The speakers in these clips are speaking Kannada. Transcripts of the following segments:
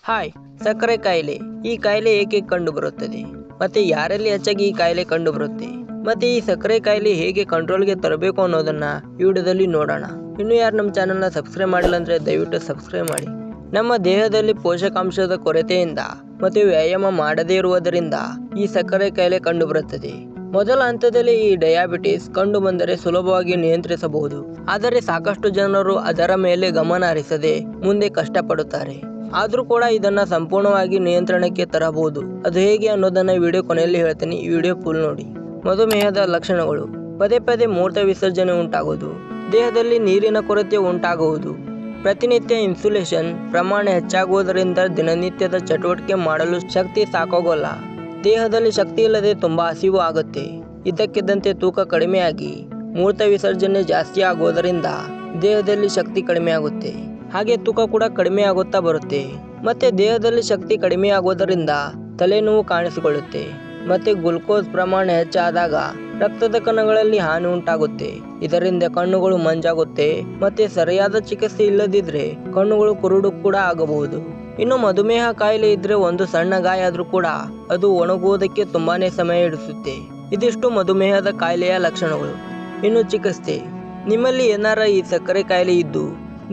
ಹಾಯ್, ಸಕ್ಕರೆ ಕಾಯಿಲೆ ಈ ಕಾಯಿಲೆ ಏಕೆ ಕಂಡುಬರುತ್ತದೆ ಮತ್ತೆ ಯಾರಲ್ಲಿ ಹೆಚ್ಚಾಗಿ ಈ ಕಾಯಿಲೆ ಕಂಡುಬರುತ್ತೆ ಮತ್ತೆ ಈ ಸಕ್ಕರೆ ಕಾಯಿಲೆ ಹೇಗೆ ಕಂಟ್ರೋಲ್ಗೆ ತರಬೇಕು ಅನ್ನೋದನ್ನ ಈ ವಿಡಿಯೋದಲ್ಲಿ ನೋಡೋಣ. ಇನ್ನು ಯಾರು ನಮ್ಮ ಚಾನೆಲ್ನ ಸಬ್ಸ್ಕ್ರೈಬ್ ಮಾಡಿಲ್ಲ ಅಂದ್ರೆ ದಯವಿಟ್ಟು ಸಬ್ಸ್ಕ್ರೈಬ್ ಮಾಡಿ. ನಮ್ಮ ದೇಹದಲ್ಲಿ ಪೋಷಕಾಂಶದ ಕೊರತೆಯಿಂದ ಮತ್ತು ವ್ಯಾಯಾಮ ಮಾಡದೇ ಇರುವುದರಿಂದ ಈ ಸಕ್ಕರೆ ಕಾಯಿಲೆ ಕಂಡುಬರುತ್ತದೆ. ಮೊದಲ ಹಂತದಲ್ಲಿ ಈ ಡಯಾಬಿಟಿಸ್ ಕಂಡು ಬಂದರೆ ಸುಲಭವಾಗಿ ನಿಯಂತ್ರಿಸಬಹುದು. ಆದರೆ ಸಾಕಷ್ಟು ಜನರು ಅದರ ಮೇಲೆ ಗಮನ ಹರಿಸದೆ ಮುಂದೆ ಕಷ್ಟಪಡುತ್ತಾರೆ. ಆದರೂ ಕೂಡ ಇದನ್ನ ಸಂಪೂರ್ಣವಾಗಿ ನಿಯಂತ್ರಣಕ್ಕೆ ತರಬಹುದು. ಅದು ಹೇಗೆ ಅನ್ನೋದನ್ನ ವಿಡಿಯೋ ಕೊನೆಯಲ್ಲಿ ಹೇಳ್ತೀನಿ, ಈ ವಿಡಿಯೋ ಫುಲ್ ನೋಡಿ. ಮಧುಮೇಹದ ಲಕ್ಷಣಗಳು: ಪದೇ ಪದೇ ಮೂತ್ರ ವಿಸರ್ಜನೆ ಉಂಟಾಗುವುದು, ದೇಹದಲ್ಲಿ ನೀರಿನ ಕೊರತೆ ಉಂಟಾಗುವುದು, ಪ್ರತಿನಿತ್ಯ ಇನ್ಸುಲೇಷನ್ ಪ್ರಮಾಣ ಹೆಚ್ಚಾಗುವುದರಿಂದ ದಿನನಿತ್ಯದ ಚಟುವಟಿಕೆ ಮಾಡಲು ಶಕ್ತಿ ಸಾಕಾಗೋಲ್ಲ, ದೇಹದಲ್ಲಿ ಶಕ್ತಿ ಇಲ್ಲದೆ ತುಂಬಾ ಹಸಿವು ಆಗುತ್ತೆ, ಇದ್ದಕ್ಕಿದ್ದಂತೆ ತೂಕ ಕಡಿಮೆಯಾಗಿ ಮೂತ್ರ ವಿಸರ್ಜನೆ ಜಾಸ್ತಿ ಆಗುವುದರಿಂದ ದೇಹದಲ್ಲಿ ಶಕ್ತಿ ಕಡಿಮೆ ಆಗುತ್ತೆ, ಹಾಗೆ ತೂಕ ಕೂಡ ಕಡಿಮೆ ಆಗುತ್ತಾ ಬರುತ್ತೆ, ಮತ್ತೆ ದೇಹದಲ್ಲಿ ಶಕ್ತಿ ಕಡಿಮೆ ಆಗೋದರಿಂದ ತಲೆನೋವು ಕಾಣಿಸಿಕೊಳ್ಳುತ್ತೆ, ಮತ್ತೆ ಗ್ಲುಕೋಸ್ ಪ್ರಮಾಣ ಹೆಚ್ಚಾದಾಗ ರಕ್ತದ ಕಣಗಳಲ್ಲಿ ಹಾನಿ ಉಂಟಾಗುತ್ತೆ, ಇದರಿಂದ ಕಣ್ಣುಗಳು ಮಂಜಾಗುತ್ತೆ, ಮತ್ತೆ ಸರಿಯಾದ ಚಿಕಿತ್ಸೆ ಇಲ್ಲದಿದ್ರೆ ಕಣ್ಣುಗಳು ಕುರುಡು ಕೂಡ ಆಗಬಹುದು. ಇನ್ನು ಮಧುಮೇಹ ಕಾಯಿಲೆ ಇದ್ರೆ ಒಂದು ಸಣ್ಣ ಗಾಯ ಆದ್ರೂ ಕೂಡ ಅದು ಒಣಗುವುದಕ್ಕೆ ತುಂಬಾನೇ ಸಮಯ ಹಿಡಿಸುತ್ತೆ. ಇದಿಷ್ಟು ಮಧುಮೇಹದ ಕಾಯಿಲೆಯ ಲಕ್ಷಣಗಳು. ಇನ್ನು ಚಿಕಿತ್ಸೆ: ನಿಮ್ಮಲ್ಲಿ ಏನಾರ ಈ ಸಕ್ಕರೆ ಕಾಯಿಲೆ ಇದ್ದು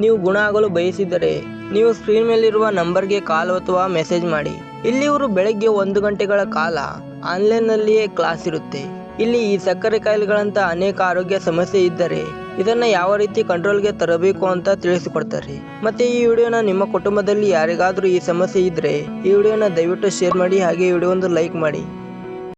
ನೀವು ಗುಣ ಆಗಲು ಬಯಸಿದರೆ ನೀವು ಸ್ಕ್ರೀನ್ ಮೇಲಿರುವ ನಂಬರ್ಗೆ ಕಾಲ್ ಅಥವಾ ಮೆಸೇಜ್ ಮಾಡಿ. ಇಲ್ಲಿ ಇವರು ಬೆಳಗ್ಗೆ 1 ಗಂಟೆಗಳ ಕಾಲ ಆನ್ಲೈನ್ನಲ್ಲಿಯೇ ಕ್ಲಾಸ್ ಇರುತ್ತೆ. ಇಲ್ಲಿ ಈ ಸಕ್ಕರೆ ಕಾಯಿಲೆಗಳಂತ ಅನೇಕ ಆರೋಗ್ಯ ಸಮಸ್ಯೆ ಇದ್ದರೆ ಇದನ್ನ ಯಾವ ರೀತಿ ಕಂಟ್ರೋಲ್ಗೆ ತರಬೇಕು ಅಂತ ತಿಳಿಸಿಕೊಡ್ತಾರೆ. ಮತ್ತೆ ಈ ವಿಡಿಯೋನ ನಿಮ್ಮ ಕುಟುಂಬದಲ್ಲಿ ಯಾರಿಗಾದ್ರೂ ಈ ಸಮಸ್ಯೆ ಇದ್ರೆ ಈ ವಿಡಿಯೋನ ದಯವಿಟ್ಟು ಶೇರ್ ಮಾಡಿ, ಹಾಗೆ ಈ ವಿಡಿಯೋ ಒಂದು ಲೈಕ್ ಮಾಡಿ.